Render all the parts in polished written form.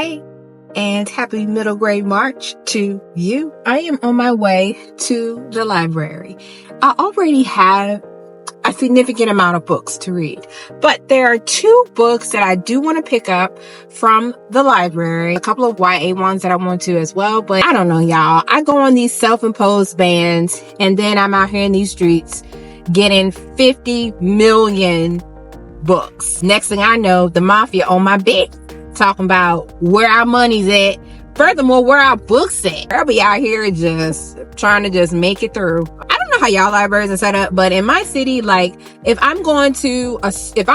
Hey, and happy middle grade March to you. I am on my way to the library. I already have a significant amount of books to read, but there are two books that I do want to pick up from the library, a couple of YA ones that I want to as well, but I don't know, y'all. I go on these self-imposed bans, and then I'm out here in these streets getting 50 million books. Next thing I know, the mafia on my bed talking about where our money's at. Furthermore, where our books at. I'll be out here just trying to just make it through. I don't know how y'all libraries are set up, but in my city, like if I'm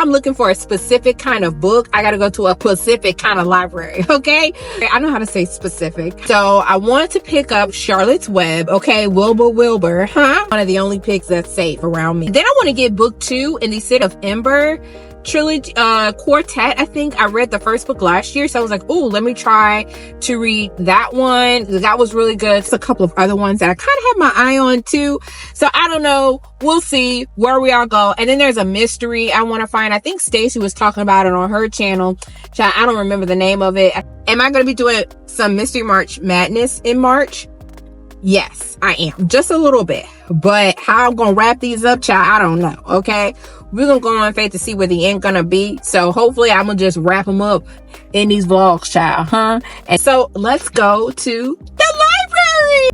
looking for a specific kind of book, I gotta go to a specific kind of library, okay? I know how to say specific. So I wanted to pick up Charlotte's Web, okay? Wilbur, one of the only picks that's safe around me. Then I want to get book 2 in the City of Ember trilogy, quartet. I think I read the first book last year, so I was like, ooh, let me try to read that one. That was really good. There's a couple of other ones that I kind of have my eye on too, so I don't know, we'll see where we all go. And then there's a mystery I want to find. I think Stacy was talking about it on her channel. I don't remember the name of it. Am I going to be doing some Mystery March Madness in March? Yes, I am. Just a little bit. But how I'm going to wrap these up, child, I don't know. Okay. We're going to go on faith to see where the end going to be. So hopefully I'm going to just wrap them up in these vlogs, child. And so let's go to the library.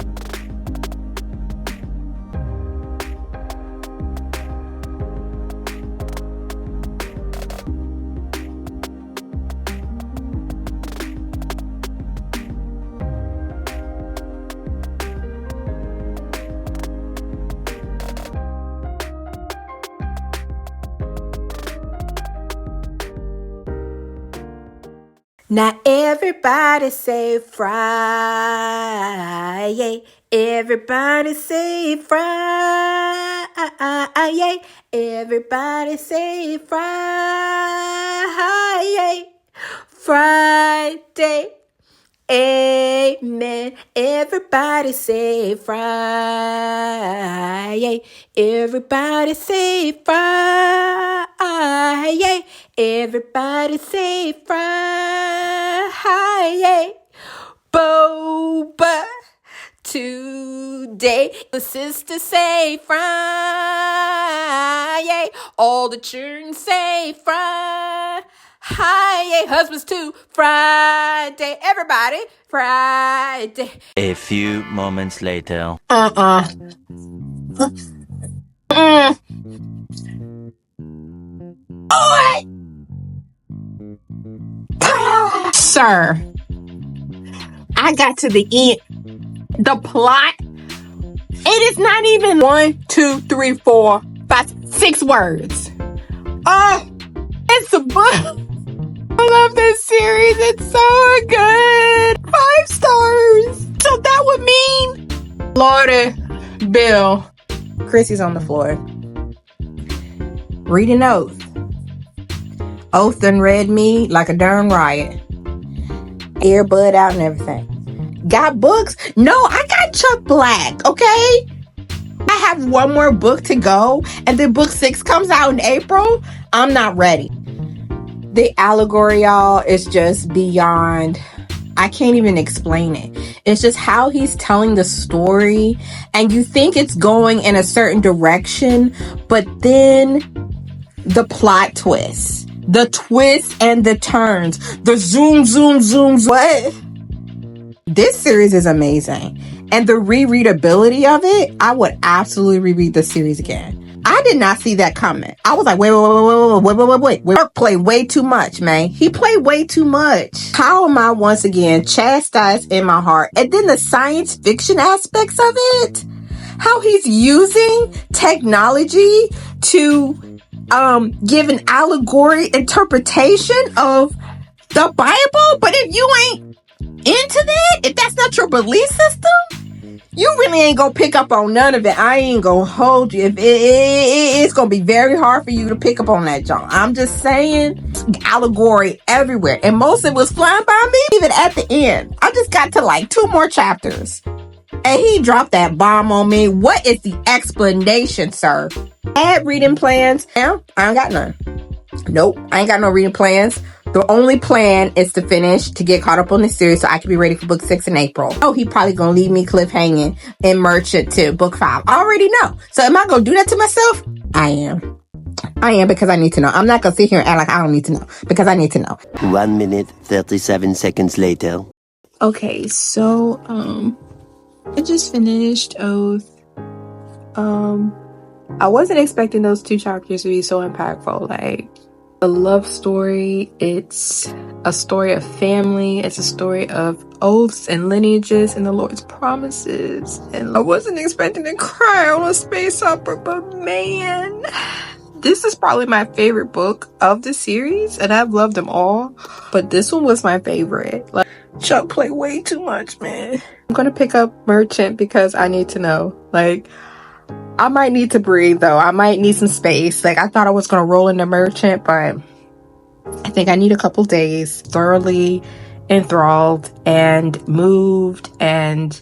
Now everybody say Friday. Everybody say Friday. Everybody say Friday. Friday. Amen. Everybody say Friday. Everybody say Friday. Everybody say Friday. Boba today. The sisters say Friday. All the children say Friday. Husbands too. Friday. Everybody. Friday. A few moments later. Sir, I got to the end. The plot, it is not even 1, 2, 3, 4, 5, 6 words. It's a book. I love this series. It's so good. 5 stars. So that would mean Lordy Bill. Kristy's on the floor. Reading Oath. Oath done read me like a darn riot. Earbud out and everything. Got books? No, I got Chuck Black, okay? I have one more book to go, and then book 6 comes out in April. I'm not ready. The allegory, y'all, is just beyond. I can't even explain it. It's just how he's telling the story, and you think it's going in a certain direction, but then the plot twists. The twists and the turns. The zoom. What? This series is amazing. And the rereadability of it, I would absolutely reread the series again. I did not see that coming. I was like, wait. Mark played way too much, man. He played way too much. How am I once again chastised in my heart? And then the science fiction aspects of it. How he's using technology to give an allegory interpretation of the Bible. But if you ain't into that, if that's not your belief system, you really ain't gonna pick up on none of it. I ain't gonna hold you. If it's gonna be very hard for you to pick up on that, John. I'm just saying, allegory everywhere, and most of it was flying by me. Even at the end, I just got to like 2 more chapters, and he dropped that bomb on me. What is the explanation, sir? Add reading plans. Now I ain't got none. Nope, I ain't got no reading plans. The only plan is to get caught up on the series so I can be ready for book 6 in April. Oh, he probably gonna leave me cliffhanging in Merchant to book 5. I already know. So am I gonna do that to myself? I am because I need to know. I'm not gonna sit here and act like I don't need to know because I need to know. 1 minute, 37 seconds later. Okay, so I just finished Oath. I wasn't expecting those 2 chapters to be so impactful. Like, a love story, it's a story of family, it's a story of oaths and lineages and the Lord's promises. And I wasn't expecting to cry on a space opera, but man, this is probably my favorite book of the series, and I've loved them all, but this one was my favorite. Like, Chuck played way too much, man. I'm gonna pick up Merchant because I need to know. Like, I might need to breathe though. I might need some space. Like, I thought I was gonna roll into Merchant, but I think I need a couple days. Thoroughly enthralled and moved, and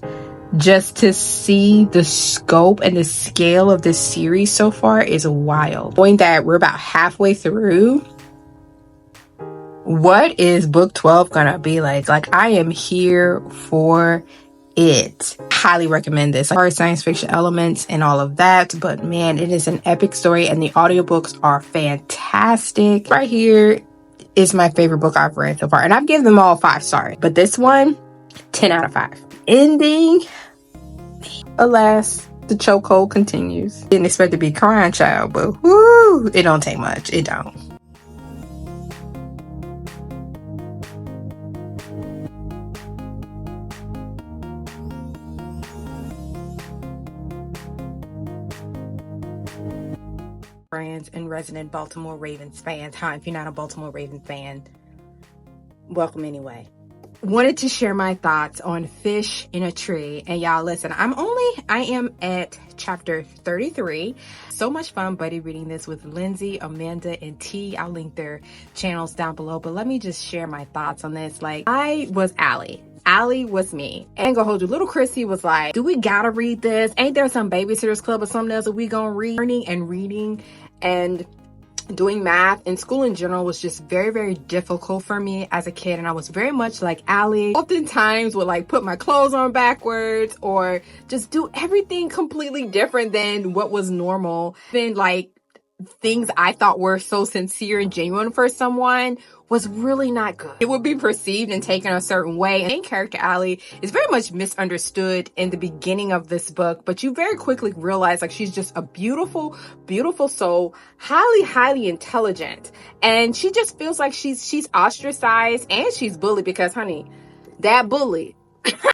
just to see the scope and the scale of this series so far is wild. Knowing that we're about halfway through, what is book 12 gonna be like? Like, I am here for it. Highly recommend this. Hard science fiction elements and all of that, but man, it is an epic story and the audiobooks are fantastic. Right here is my favorite book I've read so far, and I've given them all 5 stars, but this one, 10 out of 5. Ending, alas, the chokehold continues. Didn't expect to be crying, child, but whoo, it don't take much. It don't. Friends and resident Baltimore Ravens fans. Hi, if you're not a Baltimore Ravens fan, welcome anyway. Wanted to share my thoughts on Fish in a Tree. And y'all listen, I am at chapter 33. So much fun buddy reading this with Lindsay, Amanda, and T. I'll link their channels down below, but let me just share my thoughts on this. Like, I was Allie. Allie was me. And go hold you. Little Kristy was like, do we gotta read this? Ain't there some Babysitters Club or something else that we gonna read? Learning and reading and doing math and school in general was just very, very difficult for me as a kid. And I was very much like Allie. Oftentimes would like put my clothes on backwards or just do everything completely different than what was normal. Then like things I thought were so sincere and genuine for someone was really not good. It would be perceived and taken a certain way. And main character Allie is very much misunderstood in the beginning of this book, but you very quickly realize like she's just a beautiful, beautiful soul, highly, highly intelligent. And she just feels like she's ostracized and she's bullied because, honey, that bully,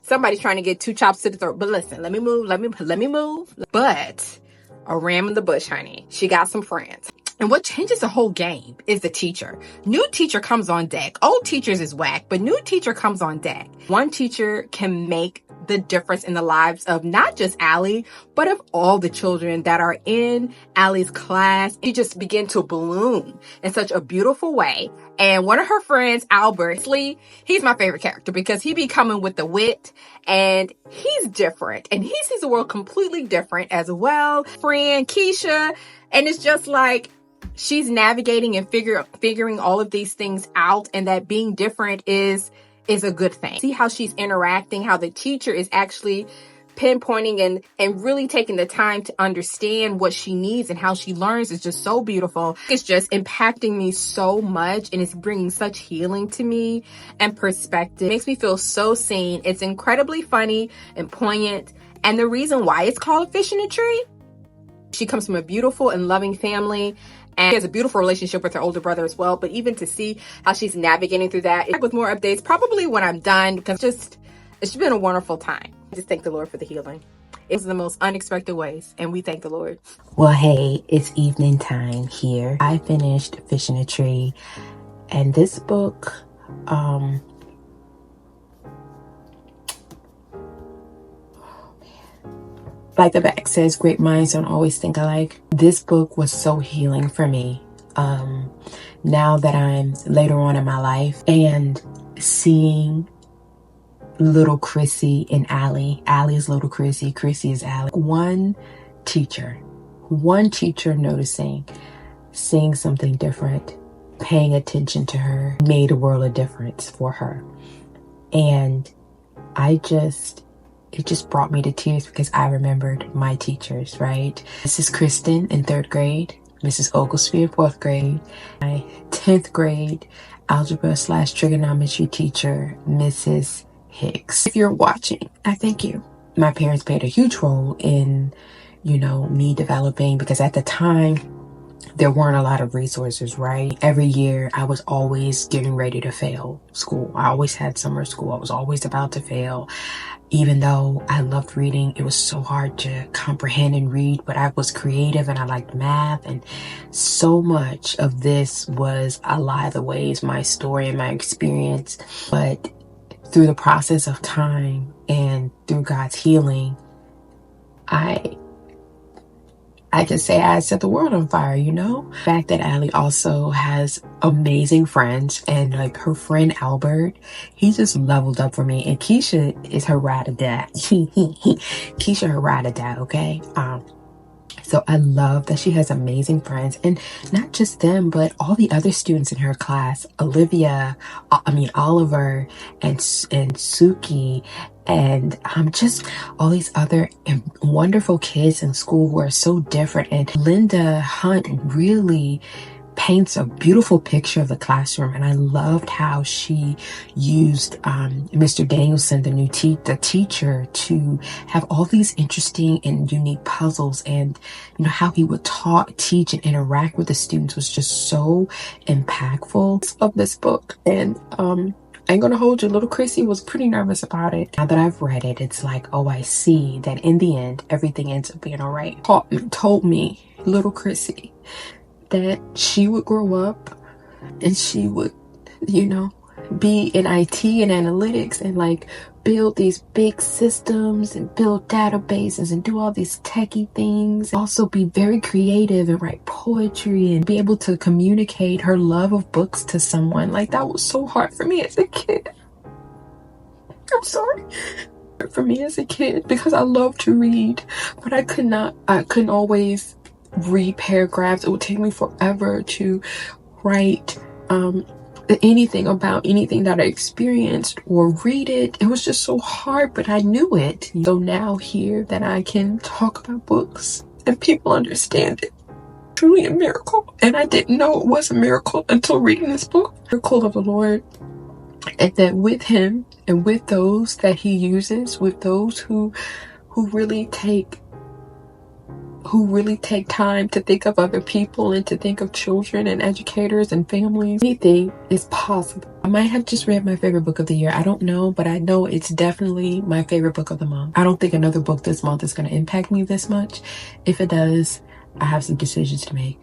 somebody's trying to get 2 chops to the throat. But listen, let me move. But a ram in the bush, honey. She got some friends. And what changes the whole game is the teacher. New teacher comes on deck. Old teachers is whack, but new teacher comes on deck. One teacher can make the difference in the lives of not just Allie, but of all the children that are in Allie's class. She just began to bloom in such a beautiful way. And one of her friends, Albert, he's my favorite character because he be coming with the wit and he's different and he sees the world completely different as well. Friend Keisha, and it's just like she's navigating and figuring all of these things out, and that being different is a good thing. See how she's interacting, how the teacher is actually pinpointing and really taking the time to understand what she needs and how she learns is just so beautiful. It's just impacting me so much and it's bringing such healing to me and perspective. It makes me feel so seen. It's incredibly funny and poignant. And the reason why it's called Fish in a Tree, she comes from a beautiful and loving family. And she has a beautiful relationship with her older brother as well. But even to see how she's navigating through that with more updates, probably when I'm done, because it's been a wonderful time. Just thank the Lord for the healing. It was the most unexpected ways, and we thank the Lord. Well, hey, it's evening time here. I finished Fish in a Tree, and this book, like the back says, great minds don't always think alike. This book was so healing for me. Now that I'm later on in my life and seeing little Kristy and Allie. Allie's little Kristy. Kristy is Allie. One teacher noticing, seeing something different paying attention to her made a world of difference for her. And it just brought me to tears because I remembered my teachers, right? Mrs. Kristen in 3rd grade, Mrs. Oglesby in 4th grade, my 10th grade algebra/trigonometry teacher, Mrs. Hicks. If you're watching, I thank you. My parents played a huge role in, me developing, because at the time, there weren't a lot of resources, right? Every year, I was always getting ready to fail school. I always had summer school. I was always about to fail. Even though I loved reading, it was so hard to comprehend and read, but I was creative and I liked math. And so much of this was a lot of the ways, my story and my experience. But through the process of time and through God's healing, I can say I set the world on fire, The fact that Allie also has amazing friends, and like her friend Albert, he just leveled up for me. And Keisha is her ride or die. Keisha, her ride or die, okay? So I love that she has amazing friends, and not just them, but all the other students in her class, Oliver, and Suki, and just all these other wonderful kids in school who are so different. And Linda Hunt really paints a beautiful picture of the classroom, and I loved how she used Mr. Danielson, the teacher, to have all these interesting and unique puzzles, and how he would teach and interact with the students was just so impactful. Of this book, and I ain't gonna hold you, little Kristy was pretty nervous about it. Now that I've read it, it's like, oh, I see that in the end everything ends up being all right. Told me, little Kristy, that she would grow up and she would, be in IT and analytics and like build these big systems and build databases and do all these techie things. Also be very creative and write poetry and be able to communicate her love of books to someone. Like, that was so hard for me as a kid. I'm sorry. For me as a kid, because I love to read, but I couldn't always read paragraphs. It would take me forever to write anything about anything that I experienced or read it. It was just so hard, but I knew it. So now here that I can talk about books and people understand it, truly a miracle. And I didn't know it was a miracle until reading this book. Miracle of the Lord. And that with him and with those that he uses, with those who really take time to think of other people and to think of children and educators and families, anything is possible. I might have just read my favorite book of the year. I don't know, but I know it's definitely my favorite book of the month. I don't think another book this month is going to impact me this much. If it does, I have some decisions to make.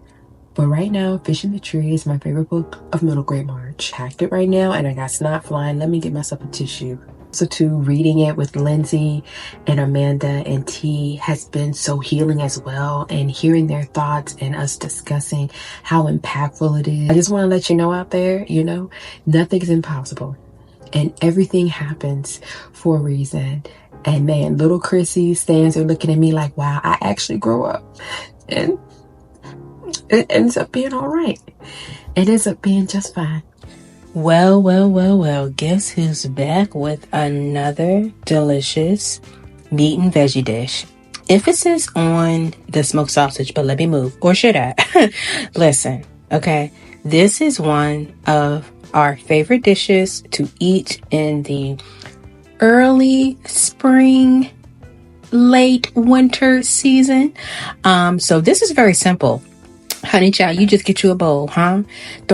But right now, Fish in the Tree is my favorite book of middle grade March. Packed it right now and I got snot flying. Let me get myself a tissue. So too, reading it with Lindsay and Amanda and T has been so healing as well, and hearing their thoughts and us discussing how impactful it is. I just want to let you know out there, nothing's impossible and everything happens for a reason. And man, little Kristy stands there looking at me like, wow, I actually grow up, and it ends up being all right. It ends up being just fine. Well, guess who's back with another delicious meat and veggie dish? Emphasis on the smoked sausage, but let me move. Or should I? Listen, okay? This is one of our favorite dishes to eat in the early spring, late winter season. So this is very simple. Honey child, you just get you a bowl, Throw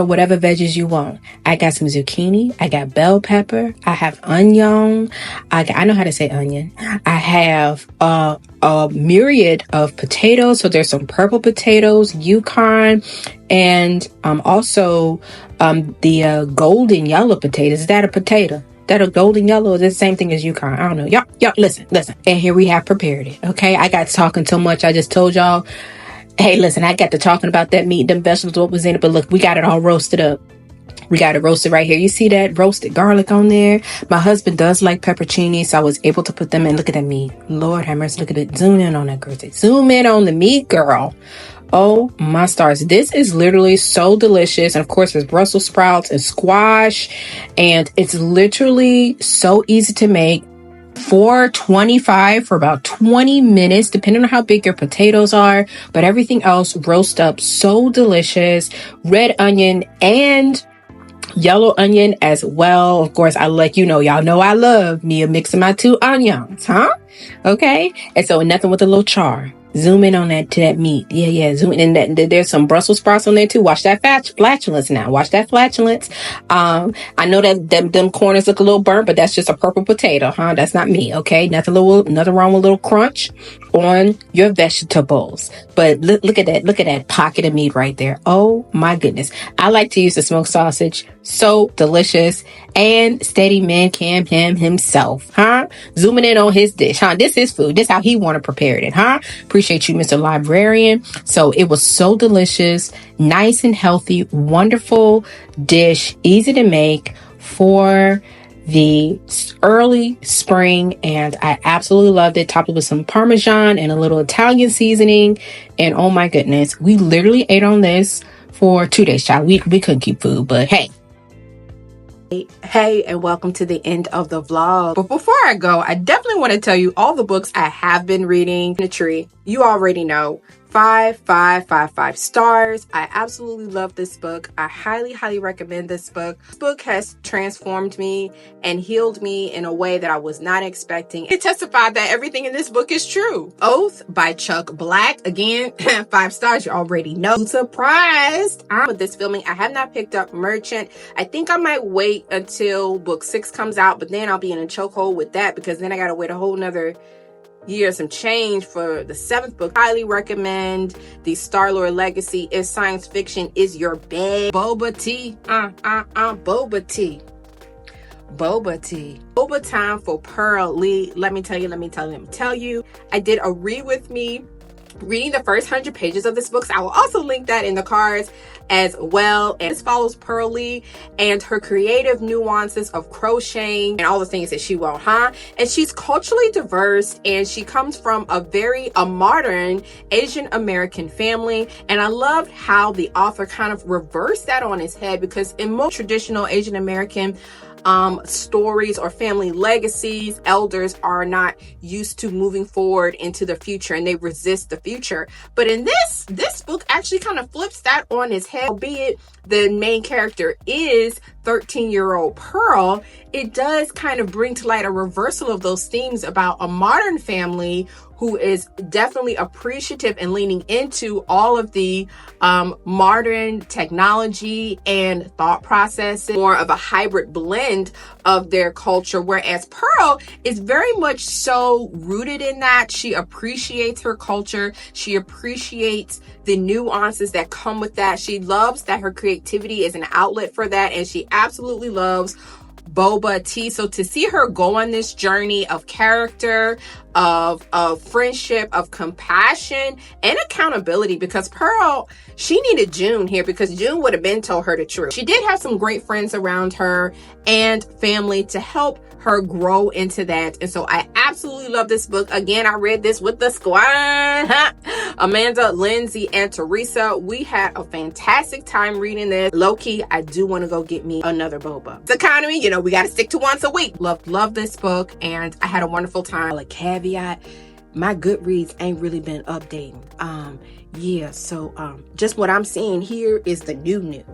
whatever veggies you want. I got some zucchini. I got bell pepper. I have onion. I know how to say onion. I have a myriad of potatoes. So there's some purple potatoes, Yukon, and also the golden yellow potatoes. Is that a potato? That a golden yellow is the same thing as Yukon? I don't know. Y'all, listen. And here we have prepared it. Okay, I got talking so much. I just told y'all. Hey, listen, I got to talking about that meat, them vegetables, what was in it, but look, we got it all roasted up. We got it roasted right here. You see that roasted garlic on there? My husband does like pepperoni, so I was able to put them in. Look at that meat. Lord have mercy, look at it. Zoom in on that girl. Zoom in on the meat, girl. Oh my stars. This is literally so delicious. And of course, there's Brussels sprouts and squash. And it's literally so easy to make. $4.25 for about 20 minutes, depending on how big your potatoes are. But everything else roast up so delicious. Red onion and yellow onion as well. Of course, y'all know I love me a mix of my two onions, huh? Okay. And so nothing with a little char. Zoom in on that meat. Yeah. Zoom in. There's some Brussels sprouts on there too. Watch that flatulence now. Watch that flatulence. I know that them corners look a little burnt, but that's just a purple potato, huh? That's not me. Okay. Nothing wrong with a little crunch on your vegetables. But look at that. Look at that pocket of meat right there. Oh my goodness. I like to use the smoked sausage. So delicious. And Steady Man Cam himself, huh? Zooming in on his dish, huh? This is food. This how he want to prepare it, huh? Appreciate you, Mr. Librarian. So it was so delicious, nice and healthy, wonderful dish, easy to make for the early spring, and I absolutely loved it. Topped it with some Parmesan and a little Italian seasoning, and oh my goodness, we literally ate on this for 2 days, child. We couldn't keep food, but hey. Hey, and welcome to the end of the vlog. But before I go, I definitely want to tell you all the books I have been reading. The tree, you already know. 5 stars. I absolutely love this book. I highly recommend this book. This book has transformed me and healed me in a way that I was not expecting. It testified that everything in this book is true. Oath by Chuck Black. Again, 5 stars. You already know. Surprised. With this filming, I have not picked up Merchant. I think I might wait until book 6 comes out, but then I'll be in a chokehold with that because then I gotta wait a whole nother year, some change for the 7th book. Highly recommend the Star-Lord Legacy if science fiction is your bag. Boba tea. Boba tea. Boba time for Pearl Lee. Let me tell you. I did a read with me reading the first 100 pages of this book. So I will also link that in the cards as well. And this follows Pearl Lee and her creative nuances of crocheting and all the things that she won't, huh? And she's culturally diverse, and she comes from a modern Asian American family. And I loved how the author kind of reversed that on his head, because in most traditional Asian American stories or family legacies, elders are not used to moving forward into the future, and they resist the future. But in this book actually kind of flips that on its head. Albeit the main character is 13-year-old Pearl, it does kind of bring to light a reversal of those themes about a modern family who is definitely appreciative and leaning into all of the modern technology and thought processes, more of a hybrid blend of their culture, whereas Pearl is very much so rooted in that. She appreciates her culture. She appreciates the nuances that come with that. She loves that her creativity is an outlet for that, and she absolutely loves boba tea. So to see her go on this journey of character, of friendship, of compassion, and accountability, because Pearl, she needed June here, because June would have been told her the truth. She did have some great friends around her and family to help her grow into that. And so I absolutely love this book. Again, I read this with the squad, Amanda, Lindsay, and Teresa. We had a fantastic time reading this. Low-key, I do want to go get me another boba. It's economy, we got to stick to once a week. Love this book, and I had a wonderful time. A caveat, my Goodreads ain't really been updating. So just what I'm seeing here is the new.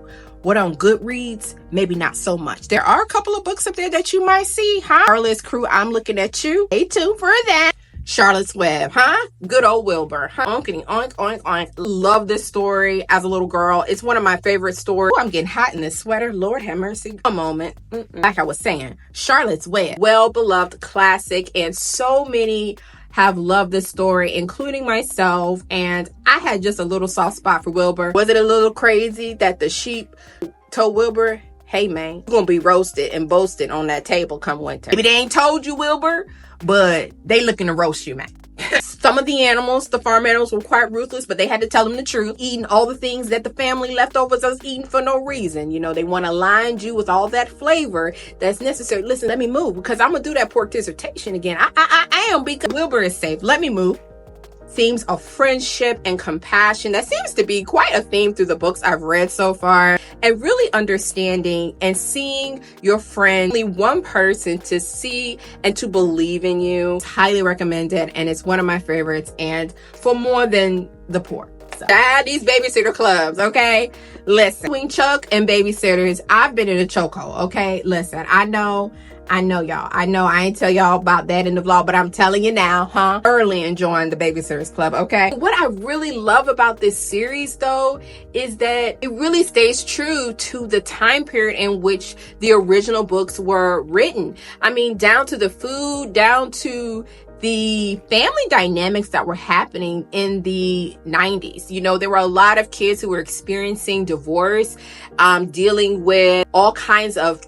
What on Goodreads, maybe not so much. There are a couple of books up there that you might see, huh? Charlotte's Crew, I'm looking at you. Stay tuned for that. Charlotte's Web, huh? Good old Wilbur, huh? Oinkity, oink, oink, oink. Love this story as a little girl. It's one of my favorite stories. Ooh, I'm getting hot in this sweater. Lord have mercy. A moment. Like I was saying, Charlotte's Web, well-beloved classic, and so many have loved this story, including myself, and I had just a little soft spot for Wilbur. Was it a little crazy that the sheep told Wilbur, hey man, you're gonna be roasted and boasted on that table come winter? Maybe they ain't told you, Wilbur, but they looking to roast you, man. Some of the animals, the farm animals, were quite ruthless, but they had to tell them the truth. Eating all the things that the family leftovers was eating for no reason. They want to line you with all that flavor that's necessary. Listen, let me move, because I'm going to do that pork dissertation again. I am, because Wilbur is safe. Let me move. themes of friendship and compassion. That seems to be quite a theme through the books I've read so far. And really understanding and seeing your friend, only one person to see and to believe in you. It's highly recommended, and it's one of my favorites, and for more than the poor. So, these babysitter clubs, okay? Listen, between Chuck and Babysitters, I've been in a chokehold, okay? Listen, I know y'all. I know I ain't tell y'all about that in the vlog, but I'm telling you now, huh? Early enjoying the Babysitters Club, okay? What I really love about this series, though, is that it really stays true to the time period in which the original books were written. I mean, down to the food, down to the family dynamics that were happening in the 90s. You know, there were a lot of kids who were experiencing divorce, dealing with all kinds of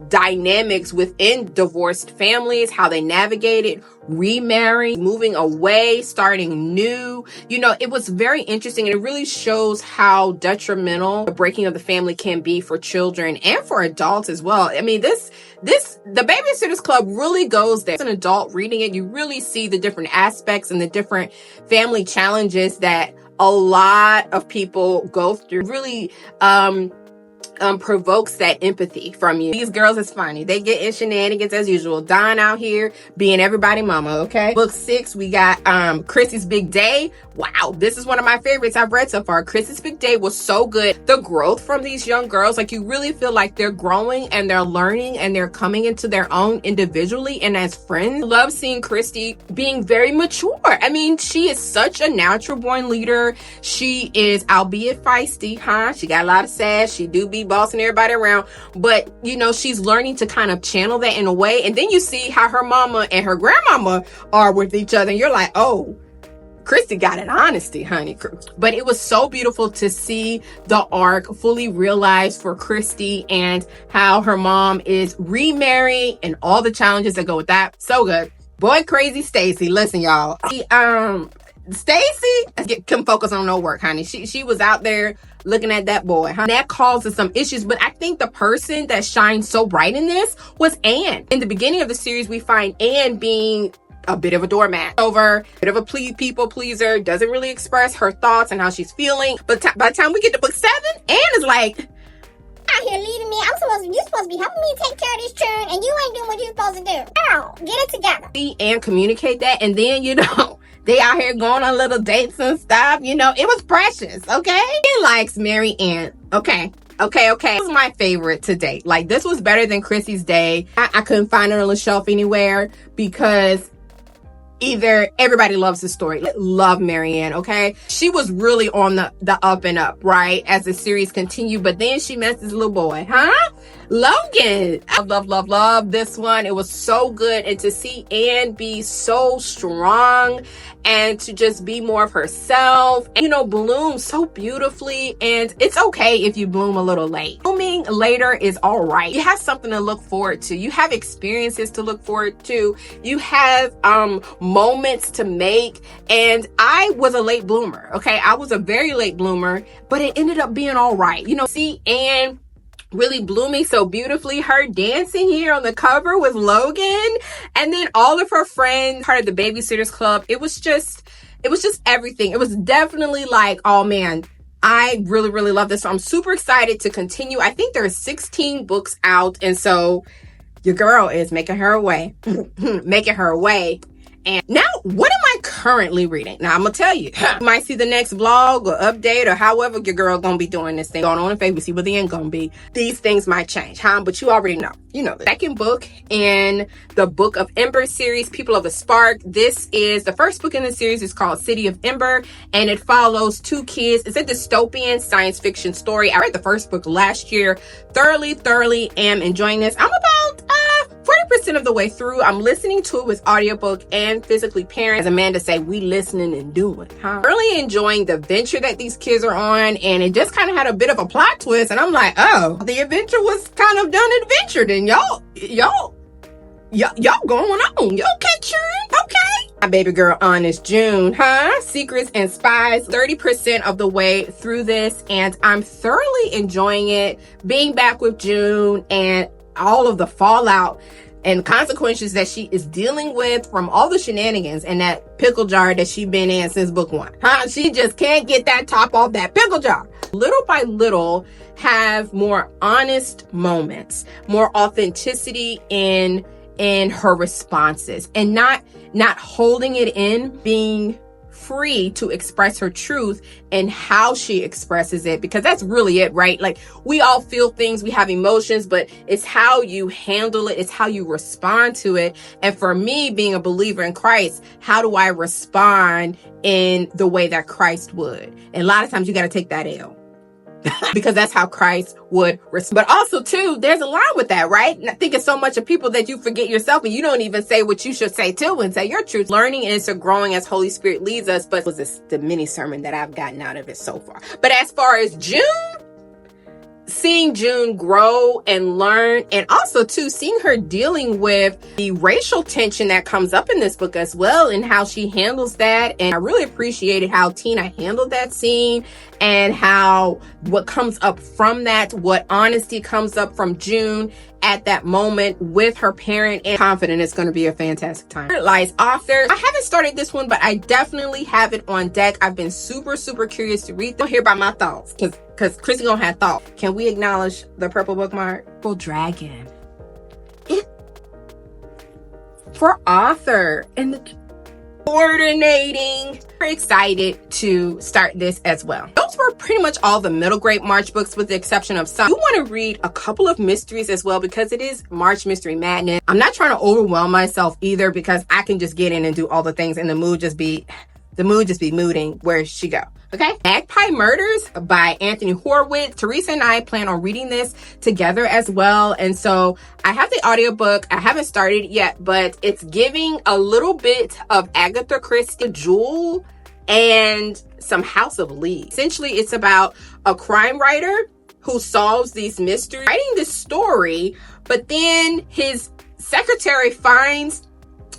dynamics within divorced families, how they navigated, remarry, moving away, starting new. You know, it was very interesting, and it really shows how detrimental the breaking of the family can be for children and for adults as well. I mean, the Babysitters Club really goes there. As an adult reading it, you really see the different aspects and the different family challenges that a lot of people go through. Really, provokes that empathy from you. These girls is funny. They get in shenanigans as usual. Don out here being everybody mama, okay? Book 6, we got Kristy's Big Day. Wow, this is one of my favorites I've read so far. Kristy's Big Day was so good. The growth from these young girls, like, you really feel like they're growing and they're learning and they're coming into their own individually and as friends. I love seeing Kristy being very mature. I mean, she is such a natural born leader. She is, albeit feisty, huh? She got a lot of sass. She do be bossing everybody around, but you know, she's learning to kind of channel that in a way. And then you see how her mama and her grandmama are with each other, and you're like, oh, Kristy got an honesty, honey. But it was so beautiful to see the arc fully realized for Kristy and how her mom is remarried and all the challenges that go with that. So good. Boy, Crazy Stacey. Listen, y'all. Stacy can focus on no work, honey. She was out there looking at that boy, huh? That causes some issues, but I think the person that shines so bright in this was Anne. In the beginning of the series, we find Anne being a bit of a doormat, a bit of a people pleaser, doesn't really express her thoughts and how she's feeling. But by the time we get to book 7, Anne is like, out here leaving me. You're supposed to be helping me take care of this children, and you ain't doing what you're supposed to do. Girl, get it together. See and communicate that, and then, you know, they out here going on little dates and stuff. You know, it was precious, okay? He likes Mary Ann. Okay. This was my favorite to date. Like, this was better than Kristy's Day. I couldn't find it on the shelf anywhere because either everybody loves the story. Love Marianne, okay? She was really on the up and up, right? As the series continued, but then she met this little boy, huh? Logan. I love this one. It was so good. And to see Anne be so strong and to just be more of herself, and, you know, bloom so beautifully. And it's okay if you bloom a little late. Blooming later is all right. You have something to look forward to. You have experiences to look forward to. You have moments to make. And I was a late bloomer, okay? I was a very late bloomer, but it ended up being all right. You know, see Anne really blooming so beautifully, her dancing here on the cover with Logan, and then all of her friends, part of the Babysitters Club. It was just everything. It was definitely like, oh man, I really love this. So I'm super excited to continue. I think there are 16 books out, and so your girl is making her way. And now, what am I currently reading? Now, I'm going to tell you. You might see the next vlog or update or however your girl going to be doing this thing. Going on in Facebook, see what the end going to be. These things might change, huh? But you already know. You know, the second book in the Book of Ember series, People of the Spark. This is the first book in the series. It's called City of Ember, and it follows two kids. It's a dystopian science fiction story. I read the first book last year. Thoroughly am enjoying this. I'm about 40% of the way through. I'm listening to it with audiobook and physically parent. As Amanda say, we listening and doing, huh? Really enjoying the adventure that these kids are on, and it just kind of had a bit of a plot twist, and I'm like, oh, the adventure was kind of done adventured, and y'all going on. You okay, children? Okay. My baby girl on is June, huh? Secrets and Spies, 30% of the way through this, and I'm thoroughly enjoying it. Being back with June and all of the fallout and consequences that she is dealing with from all the shenanigans and that pickle jar that she's been in since book 1. She just can't get that top off that pickle jar. Little by little, have more honest moments, more authenticity in her responses, and not holding it in, being free to express her truth and how she expresses it, because that's really it, right? Like, we all feel things, we have emotions, but it's how you handle it, it's how you respond to it. And for me, being a believer in Christ, how do I respond in the way that Christ would? And a lot of times you got to take that L. Because that's how Christ would respond. But also, too, there's a line with that, right? Not thinking so much of people that you forget yourself and you don't even say what you should say too and say your truth. Learning into growing as Holy Spirit leads us. But was this the mini sermon that I've gotten out of it so far? But as far as June, seeing June grow and learn, and also too seeing her dealing with the racial tension that comes up in this book as well, and how she handles that. And I really appreciated how Tina handled that scene, and how what comes up from that, what honesty comes up from June at that moment with her parent, and confident it's going to be a fantastic time. Lies author. I haven't started this one, but I definitely have it on deck. I've been super curious to read them. Hear about my thoughts, because Kristy gonna have thoughts. Can we acknowledge the purple bookmark? Purple dragon. For author and the coordinating. We're excited to start this as well. Those were pretty much all the middle grade March books, with the exception of some. You want to read a couple of mysteries as well, because it is March Mystery Madness. I'm not trying to overwhelm myself either, because I can just get in and do all the things and the mood just be mooding where she go. Okay. Magpie Murders by Anthony Horowitz. Teresa and I plan on reading this together as well. And so I have the audiobook. I haven't started yet, but it's giving a little bit of Agatha Christie, Jewel, and some House of Leaves. Essentially, it's about a crime writer who solves these mysteries, writing this story, but then his secretary finds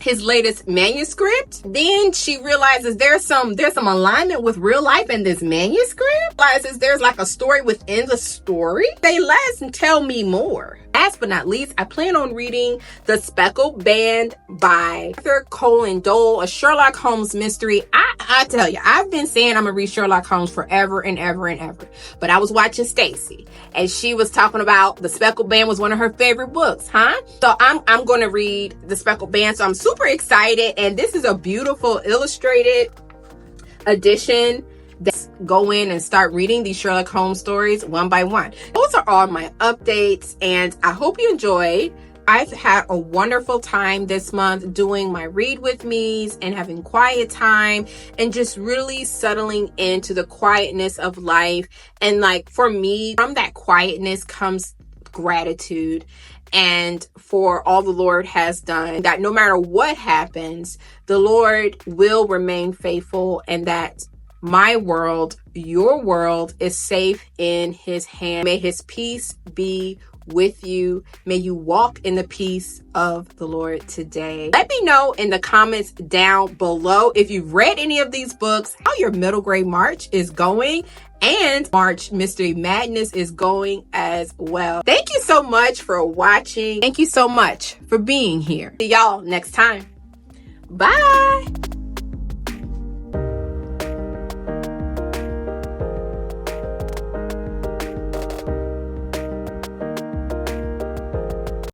his latest manuscript. Then she realizes there's some alignment with real life in this manuscript. Realizes there's like a story within the story. Say less and tell me more. Last but not least, I plan on reading The Speckled Band by Arthur Conan Doyle, a Sherlock Holmes mystery. I tell you, I've been saying I'm gonna read Sherlock Holmes forever and ever and ever. But I was watching Stacy, and she was talking about The Speckled Band was one of her favorite books, So I'm gonna read The Speckled Band. So I'm super excited, and this is a beautiful illustrated edition. Go in and start reading these Sherlock Holmes stories one by one. Those are all my updates, and I hope you enjoyed. I've had a wonderful time this month doing my read with me's and having quiet time and just really settling into the quietness of life. And like, for me, from that quietness comes gratitude and for all the Lord has done, that no matter what happens, the Lord will remain faithful, and that my world, your world, is safe in his hand. May his peace be with you. May you walk in the peace of the Lord today. Let me know in the comments down below if you've read any of these books, how your middle grade March is going, and March Mystery Madness is going as well. Thank you so much for watching. Thank you so much for being here. See y'all next time. Bye.